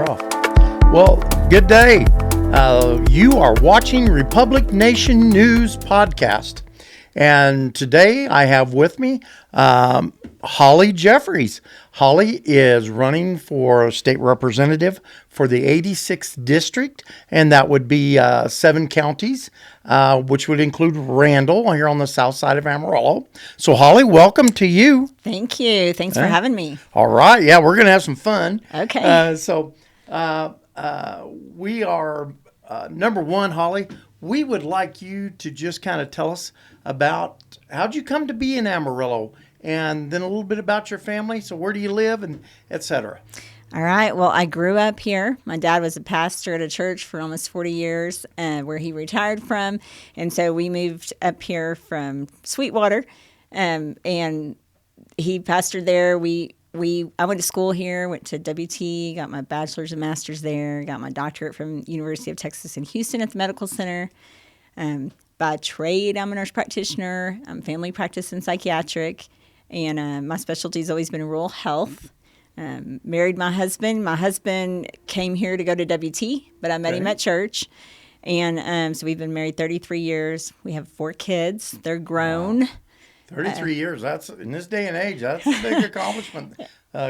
we're off. Well, good day. You are watching Republic Nation News Podcast. And today I have with me Holly Jeffries. Holly is running for state representative for the 86th district, and that would be 7 counties, which would include Randall here on the south side of Amarillo. So, Holly, welcome to you. Thank you. Thanks for having me. All right. Yeah, we're going to have some fun. Okay. We are, number one, Holly, we would like you to just kind of tell us about how'd you come to be in Amarillo, and then a little bit about your family. So where do you live, and et cetera? All right. Well, I grew up here. My dad was a pastor at a church for almost 40 years where he retired from. And so we moved up here from Sweetwater, and he pastored there. I went to school here, went to WT, got my bachelor's and master's there, got my doctorate from University of Texas in Houston at the Medical Center. By trade, I'm a nurse practitioner. I'm family practice and psychiatric, and my specialty has always been rural health. Married my husband. My husband came here to go to WT, but I met him at church. And so we've been married 33 years. We have 4 kids. They're grown. Wow. 33 years. That's in this day and age, that's a big accomplishment.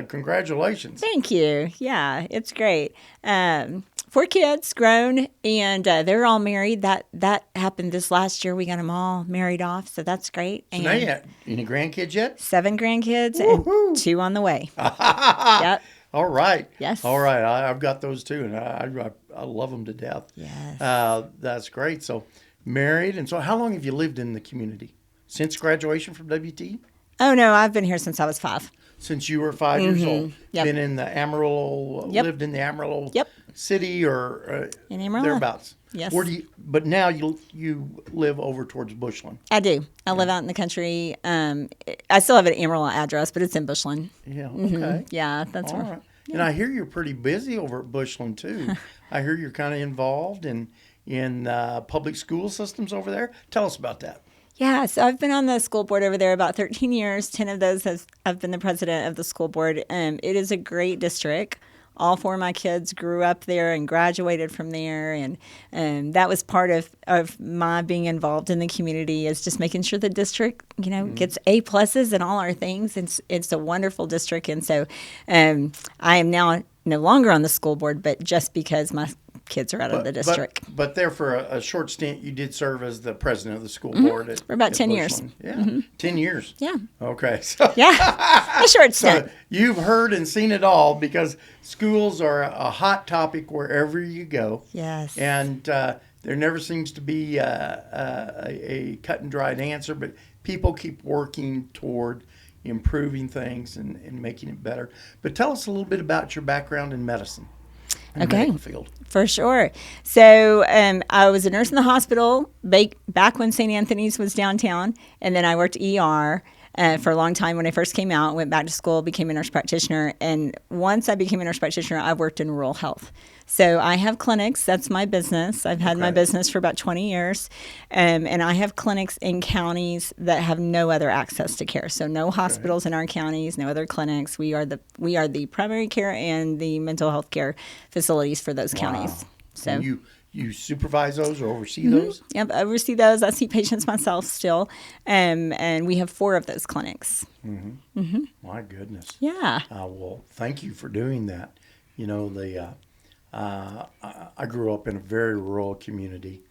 Congratulations. Thank you. Yeah, it's great. 4 kids, grown, and they're all married. That happened this last year. We got them all married off, so that's great. So now you have any grandkids yet? 7 grandkids. Woo-hoo. And 2 on the way. Yep. All right. Yes. All right. I've got those too, and I love them to death. Yes. That's great. So married, and so how long have you lived in the community? Since graduation from WT? Oh, no, I've been here since I was 5. Since you were 5 years old? Yep. Been in the Amarillo, lived in the Amarillo city or in Amarillo. thereabouts? Yes. But now you live over towards Bushland. I do. I live out in the country. I still have an Amarillo address, but it's in Bushland. Yeah, okay. Yeah, that's All where. right. Yeah. And I hear you're pretty busy over at Bushland, too. I hear you're kind of involved in public school systems over there. Tell us about that. Yeah, so I've been on the school board over there about 13 years. 10 of those I've been the president of the school board. It is a great district. All 4 of my kids grew up there and graduated from there. And that was part of my being involved in the community, is just making sure the district, gets A pluses in all our things. It's a wonderful district. And so I am now no longer on the school board, but just because my kids are out of the district. But there for a short stint, you did serve as the president of the school board. For about 10 years. Yeah, 10 years. Yeah. Okay. So, yeah, a short stint. So you've heard and seen it all, because schools are a hot topic wherever you go. Yes. And there never seems to be a cut and dried answer, but people keep working toward improving things and making it better. But tell us a little bit about your background in medicine. Okay, field. For sure. So I was a nurse in the hospital back when St. Anthony's was downtown, and then I worked ER for a long time when I first came out, went back to school, became a nurse practitioner, and once I became a nurse practitioner, I worked in rural health. So I have clinics. That's my business. I've had my business for about 20 years, and I have clinics in counties that have no other access to care. So no hospitals in our counties, no other clinics. We are the primary care and the mental health care facilities for those counties. So and you supervise those or oversee those? Yep, I oversee those. I see patients myself still, and we have 4 of those clinics. My goodness. Yeah. Well, thank you for doing that. I grew up in a very rural community,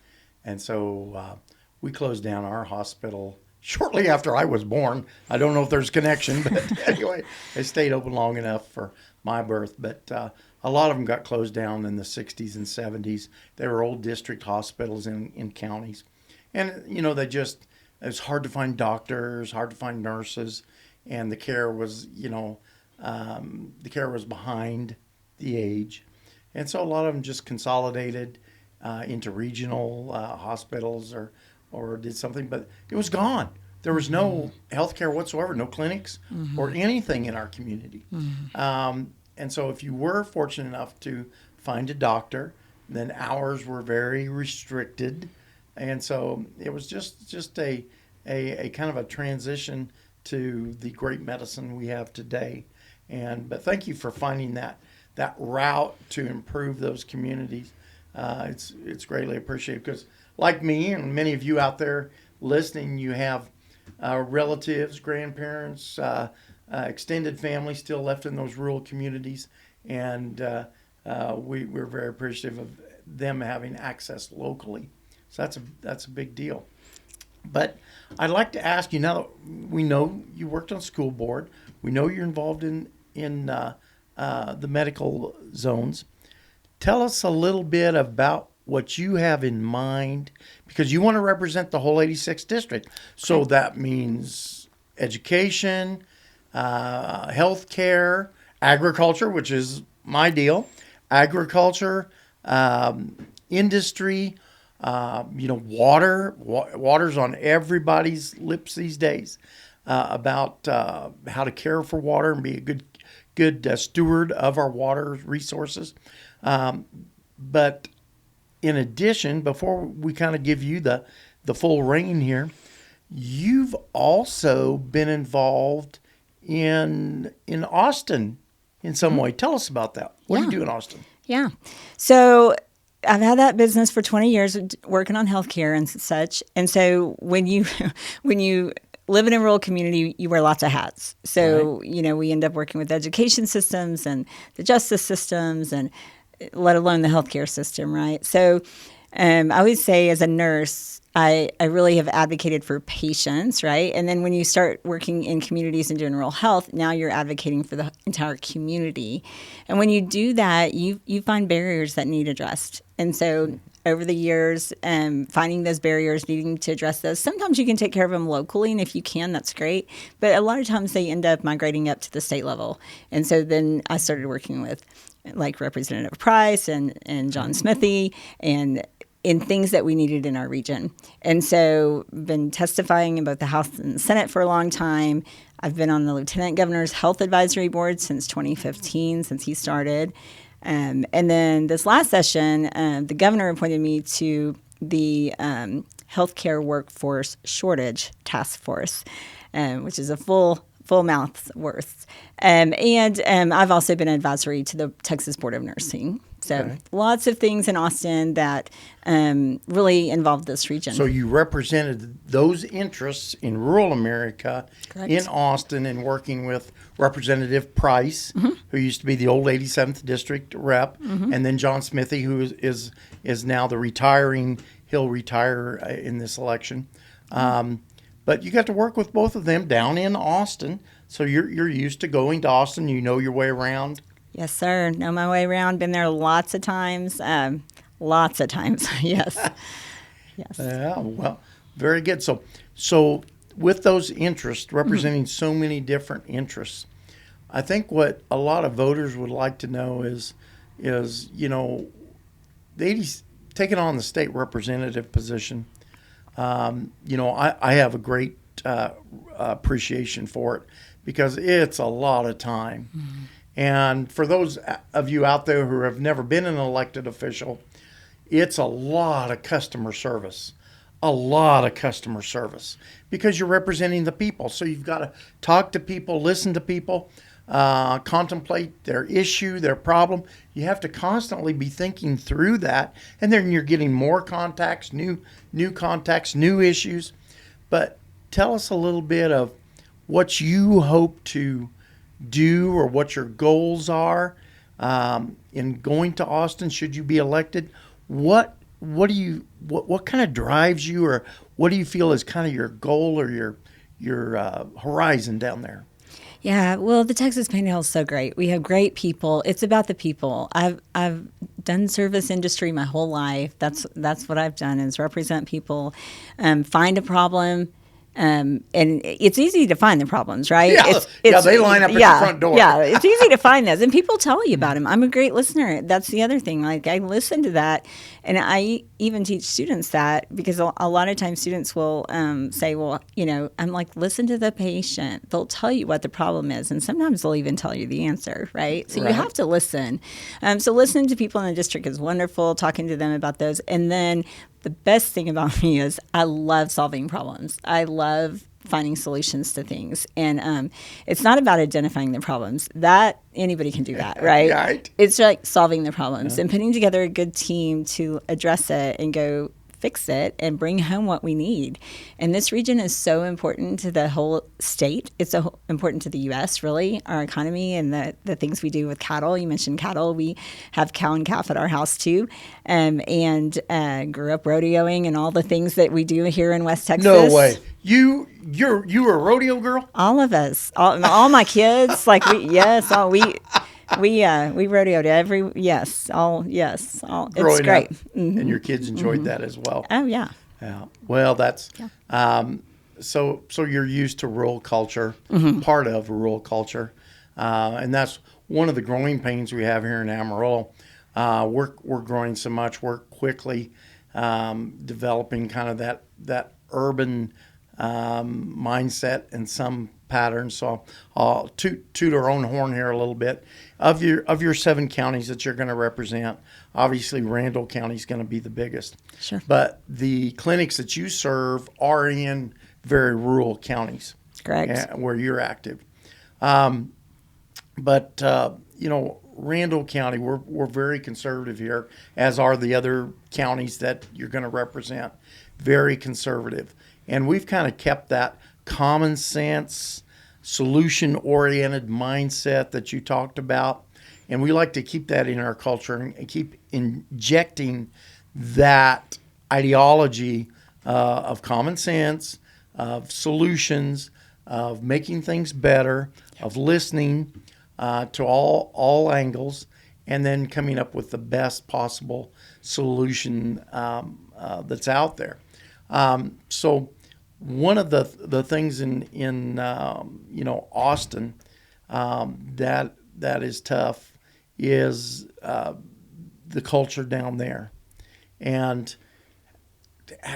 and so we closed down our hospital shortly after I was born. I don't know if there's a connection, but anyway, it stayed open long enough for my birth. But a lot of them got closed down in the 60s and 70s. They were old district hospitals in counties. And, it was hard to find doctors, hard to find nurses, and the care was, behind the age. And so a lot of them just consolidated into regional hospitals or did something, but it was gone. There was no health care whatsoever, no clinics or anything in our community. And so if you were fortunate enough to find a doctor, then hours were very restricted. And so it was just a kind of a transition to the great medicine we have today. But thank you for finding that that route to improve those communities. It's greatly appreciated because, like me and many of you out there listening, you have relatives, grandparents, extended family still left in those rural communities, and we're very appreciative of them having access locally. So that's a big deal. But I'd like to ask you, now that we know you worked on school board, we know you're involved in the medical zones. Tell us a little bit about what you have in mind, because you want to represent the whole 86th district. So that means education, healthcare, agriculture, which is my deal, agriculture, industry, water. Water's on everybody's lips these days, about how to care for water and be a good steward of our water resources. But in addition, before we kind of give you the full reign here, you've also been involved in Austin in some way. Tell us about that. What do you do in Austin? Yeah. So I've had that business for 20 years working on healthcare and such. And so when you live in a rural community, you wear lots of hats. So, right. We end up working with education systems and the justice systems, and let alone the healthcare system, right? So I always say, as a nurse, I really have advocated for patients, right? And then when you start working in communities and doing rural health, now you're advocating for the entire community. And when you do that, you find barriers that need addressed. And so over the years, finding those barriers, needing to address those. Sometimes you can take care of them locally, and if you can, that's great. But a lot of times they end up migrating up to the state level. And so then I started working with like Representative Price and John Smithy and in things that we needed in our region. And so been testifying in both the House and the Senate for a long time. I've been on the Lieutenant Governor's Health Advisory Board since 2015, since he started. And then this last session, the governor appointed me to the Healthcare Workforce Shortage Task Force, which is a full mouth's worth. And I've also been advisory to the Texas Board of Nursing. So lots of things in Austin that really involved this region. So you represented those interests in rural America. Correct. In Austin, and working with Representative Price, who used to be the old 87th District rep, and then John Smithy, who is now the retiring. He'll retire in this election. But you got to work with both of them down in Austin. So you're used to going to Austin. You know your way around. Yes, sir. Know my way around. Been there lots of times. Yes. Yes. Yeah. Well, very good. So with those interests, representing so many different interests, I think what a lot of voters would like to know is the 80s taking on the state representative position. I have a great appreciation for it because it's a lot of time. And for those of you out there who have never been an elected official, it's a lot of customer service. Because you're representing the people. So you've got to talk to people, listen to people, contemplate their issue, their problem. You have to constantly be thinking through that. And then you're getting more contacts, new contacts, new issues. But tell us a little bit of what you hope to do or what your goals are in going to Austin should you be elected. What kind of drives you, or what do you feel is kind of your goal or your horizon down there? Yeah, well, the Texas Panhandle is so great. We have great people. It's about the people. I've done service industry my whole life. That's what I've done, is represent people, find a problem. And it's easy to find the problems, right? Yeah, they line up at the front door. Yeah, it's easy to find those, and people tell you about them. I'm a great listener. That's the other thing. Like, I listen to that, and I even teach students that, because a lot of times students will say, well, I'm like, listen to the patient. They'll tell you what the problem is, and sometimes they'll even tell you the answer, right? So you have to listen. So listening to people in the district is wonderful, talking to them about those, and then the best thing about me is I love solving problems. I love finding solutions to things. And it's not about identifying the problems. That anybody can do that, right? Right. It's like solving the problems and putting together a good team to address it and go fix it and bring home what we need. And this region is so important to the whole state. It's so important to the U.S., really, our economy and the things we do with cattle. You mentioned cattle. We have cow and calf at our house, too, and grew up rodeoing and all the things that we do here in West Texas. No way. You were a rodeo girl? All of us, all my kids, we rodeoed it's Growing great. up, and your kids enjoyed that as well. Oh yeah. Yeah. Well, that's so you're used to rural culture, part of rural culture, and that's one of the growing pains we have here in Amarillo. We're growing so much. We're quickly developing kind of that urban mindset and some patterns. So I'll toot our own horn here a little bit. Of your 7 counties that you're going to represent, obviously Randall County is going to be the biggest. Sure. But the clinics that you serve are in very rural counties. Correct. Where you're active. Randall County, we're very conservative here, as are the other counties that you're going to represent. Very conservative. And we've kind of kept that common sense, solution-oriented mindset that you talked about. And we like to keep that in our culture and keep injecting that ideology of common sense, of solutions, of making things better, of listening to all angles, and then coming up with the best possible solution that's out there. So one of the things in Austin that is tough is the culture down there, and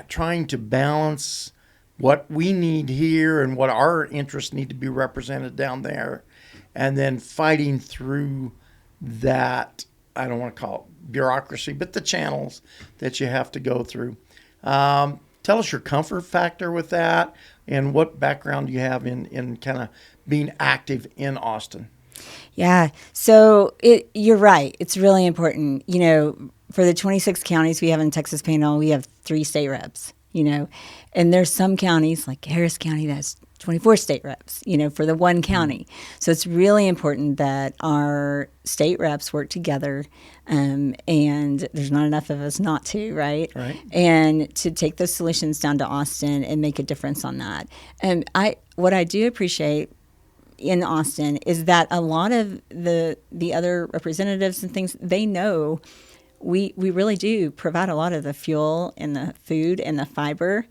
trying to balance what we need here and what our interests need to be represented down there, and then fighting through that, I don't want to call it bureaucracy, but the channels that you have to go through. Tell us your comfort factor with that and what background you have in kind of being active in Austin. Yeah. So you're right. It's really important. For the 26 counties we have in Texas Panhandle, we have 3 state reps, and there's some counties like Harris County that has 24 state reps, for the one county. So it's really important that our state reps work together, and there's not enough of us not to, right? Right. And to take those solutions down to Austin and make a difference on that. And what I do appreciate in Austin is that a lot of the other representatives and things, they know we really do provide a lot of the fuel and the food and the fiber,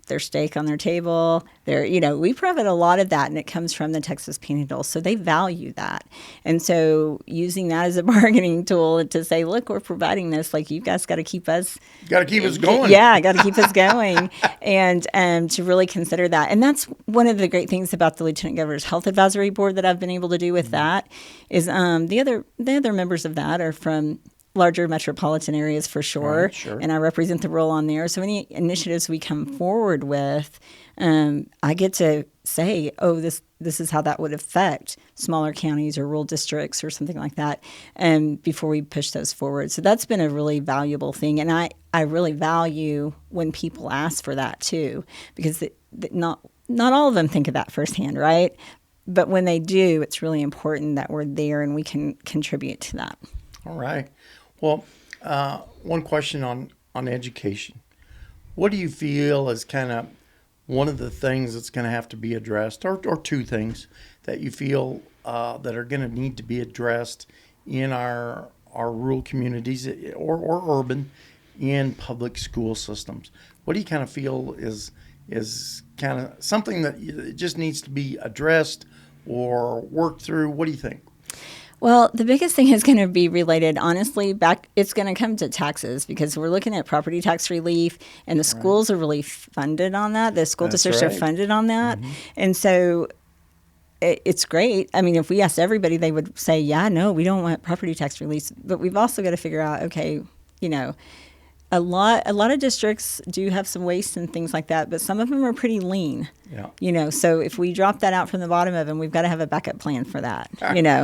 their steak on their table, we provide a lot of that, and it comes from the Texas Panhandle. So they value that. And so using that as a bargaining tool to say, look, we're providing this, you guys got to keep us. Got to keep us going. Yeah, got to keep us going. And to really consider that. And that's one of the great things about the Lieutenant Governor's Health Advisory Board that I've been able to do with that is the other members of that are from larger metropolitan areas for sure. Right, sure. And I represent the role on there. So any initiatives we come forward with, I get to say, oh, this is how that would affect smaller counties or rural districts or something like that, before we push those forward. So that's been a really valuable thing. And I really value when people ask for that too, because not all of them think of that firsthand, right? But when they do, it's really important that we're there and we can contribute to that. All right. Well, one question on education. What do you feel is kind of one of the things that's going to have to be addressed, or 2 things that you feel that are going to need to be addressed in our rural communities or urban in public school systems? What do you kind of feel is kind of something that just needs to be addressed or worked through? What do you think? Well, the biggest thing is going to be related, honestly, it's going to come to taxes, because we're looking at property tax relief, and the schools are really funded on that. The school districts are funded on that. Mm-hmm. And so it's great. I mean, if we asked everybody, they would say, yeah, no, we don't want property tax relief. But we've also got to figure out, okay, a lot of districts do have some waste and things like that, but some of them are pretty lean. Yeah. So if we drop that out from the bottom of them, we've got to have a backup plan for that.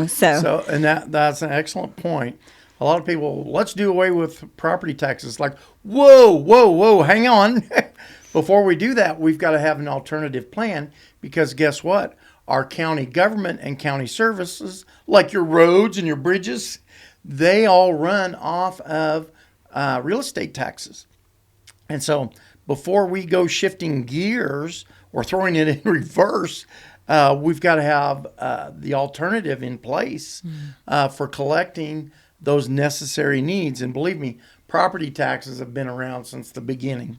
So And that's an excellent point. A lot of people, let's do away with property taxes. Like, whoa, hang on. Before we do that, we've got to have an alternative plan, because guess what? Our county government and county services, like your roads and your bridges, they all run off of real estate taxes. And so before we go shifting gears or throwing it in reverse, we've got to have the alternative in place for collecting those necessary needs. And believe me, property taxes have been around since the beginning,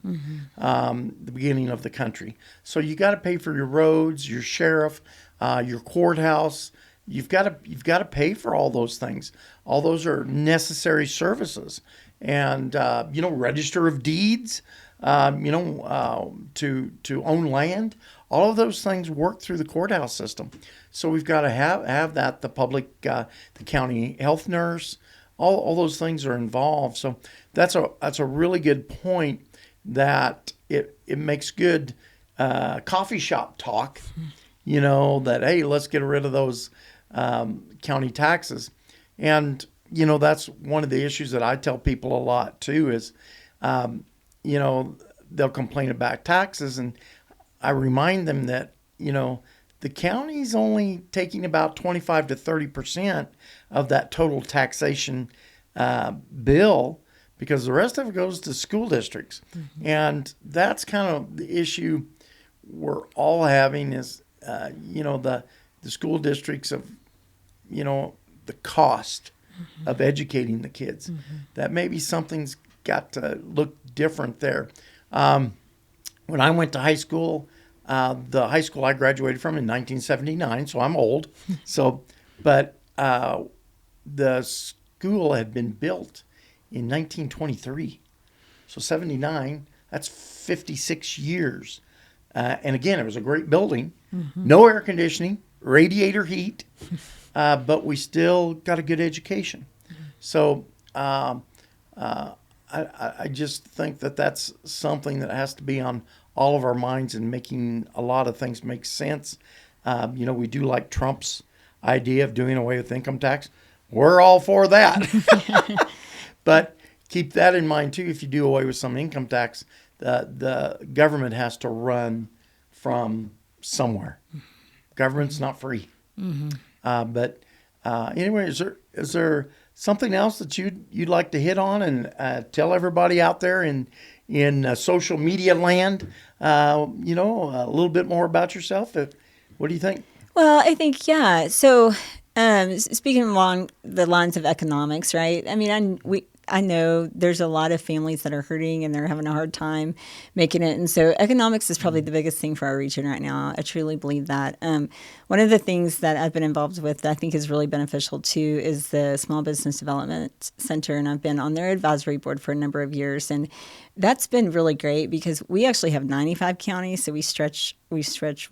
the beginning of the country. So you got to pay for your roads, your sheriff, your courthouse. You've got to pay for all those things. All those are necessary services. And register of deeds, to own land. All of those things work through the courthouse system. So we've got to have that. The public, the county health nurse, all those things are involved. So that's a really good point, that it makes good coffee shop talk. That, hey, let's get rid of those county taxes. And that's one of the issues that I tell people a lot too, is they'll complain about taxes, and I remind them that the county's only taking about 25 to 30% of that total taxation bill, because the rest of it goes to school districts. And that's kind of the issue we're all having, is the school districts of the cost of educating the kids. That maybe something's got to look different there. When I went to high school, the high school I graduated from in 1979, so I'm old. But the school had been built in 1923. So 79, that's 56 years. And again, it was a great building, no air conditioning, radiator heat, but we still got a good education. So I just think that that's something that has to be on all of our minds, and making a lot of things make sense. We do like Trump's idea of doing away with income tax. We're all for that. But keep that in mind too. If you do away with some income tax, the government has to run from somewhere. Government's not free. But anyway, is there something else that you'd like to hit on and tell everybody out there in social media land, a little bit more about yourself? What do you think? Well, I think, yeah. So speaking along the lines of economics, right? I mean, I know there's a lot of families that are hurting and they're having a hard time making it. And so economics is probably the biggest thing for our region right now. I truly believe that. One of the things that I've been involved with that I think is really beneficial too is the Small Business Development Center. And I've been on their advisory board for a number of years. And that's been really great, because we actually have 95 counties. So we stretch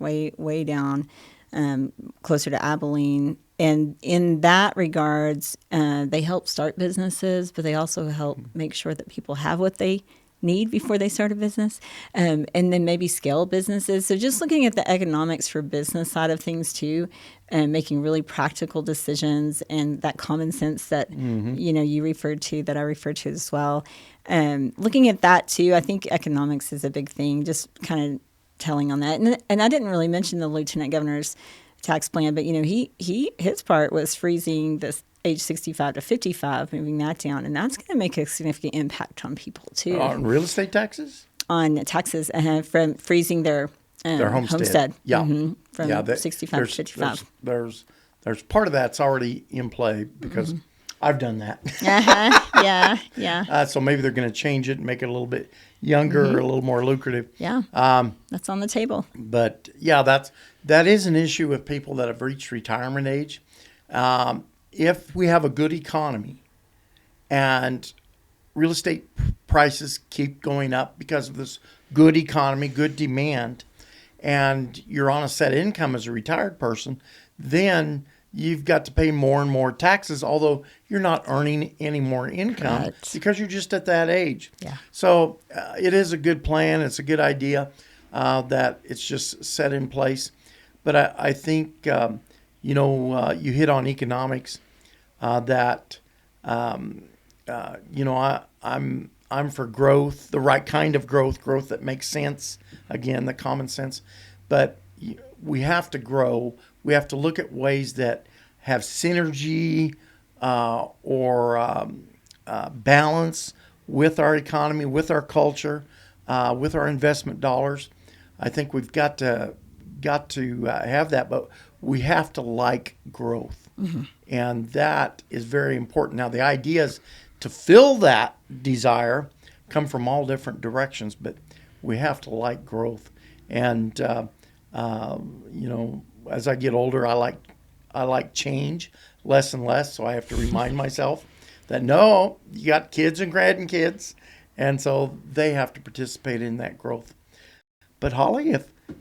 way down, closer to Abilene. And in that regards, they help start businesses, but they also help make sure that people have what they need before they start a business, and then maybe scale businesses. So just looking at the economics for business side of things too, and making really practical decisions, and that common sense that you referred to, that I referred to as well. Looking at that too, I think economics is a big thing. Just kind of telling on that, and I didn't really mention the Lieutenant Governor's tax plan, but his part was freezing this age 65 to 55, moving that down, and that's going to make a significant impact on people too. On real estate taxes? On taxes, from freezing their homestead. Yeah. From 65 to 55. There's part of that's already in play, because I've done that. Yeah. So maybe they're going to change it and make it a little bit younger or a little more lucrative. Yeah. That's on the table. But yeah, that is an issue with people that have reached retirement age. If we have a good economy and real estate prices keep going up because of this good economy, good demand, and you're on a set income as a retired person, then you've got to pay more and more taxes, although you're not earning any more income Correct. because you're just at that age. Yeah. So it is a good plan. It's a good idea that it's just set in place. But I think, you hit on economics that, I'm for growth, the right kind of growth that makes sense. Again, the common sense. But we have to grow. We have to look at ways that have synergy or balance with our economy, with our culture, with our investment dollars. I think we've got to have that, but we have to like growth, and that is very important. Now, the ideas to fill that desire come from all different directions, but we have to like growth. And as I get older, I like change less and less. So I have to remind myself that no, you got kids and grandkids, and so they have to participate in that growth. But Holly,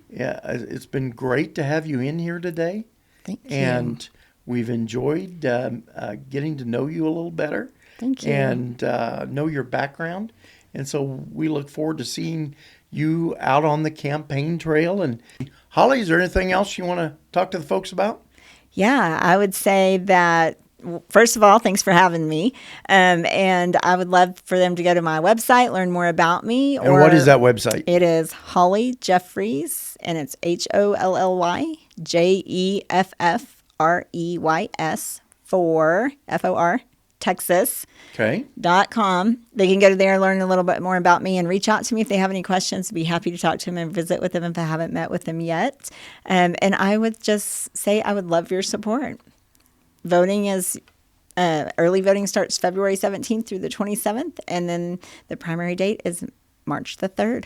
it's been great to have you in here today. Thank you. And we've enjoyed getting to know you a little better. Thank you. And know your background. And so we look forward to seeing you out on the campaign trail. And Holly, is there anything else you want to talk to the folks about? Yeah, I would say that, first of all, thanks for having me. And I would love for them to go to my website, learn more about me. And what is that website? It is Holly Jeffreys, and it's HOLLYJEFFREYS for FOR, Texas. Okay. .com. They can go to there and learn a little bit more about me and reach out to me if they have any questions. I'd be happy to talk to them and visit with them if I haven't met with them yet. And I would just say I would love your support. Voting is early voting starts February 17th through the 27th, and then the primary date is March the 3rd.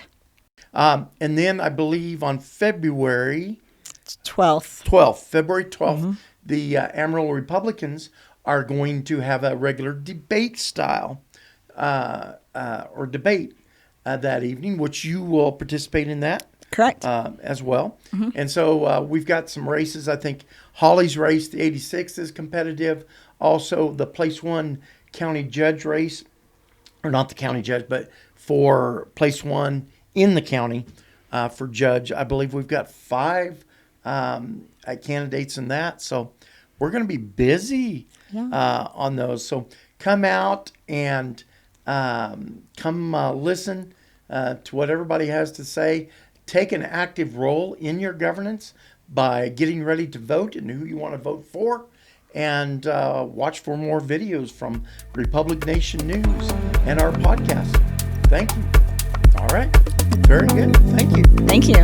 And then I believe on February 12th, the Amarillo Republicans are going to have a regular debate style or debate that evening, which you will participate in that. Correct. As well. And so we've got some races. I think Holly's race, the 86, is competitive. Also, the place one county judge race, or not the county judge, but for place one in the county for judge. I believe we've got 5 candidates in that. So we're going to be busy on those. So come out and come listen to what everybody has to say. Take an active role in your governance by getting ready to vote and who you want to vote for. And watch for more videos from Republic Nation News and our podcast. Thank you. All right. Very good. Thank you. Thank you.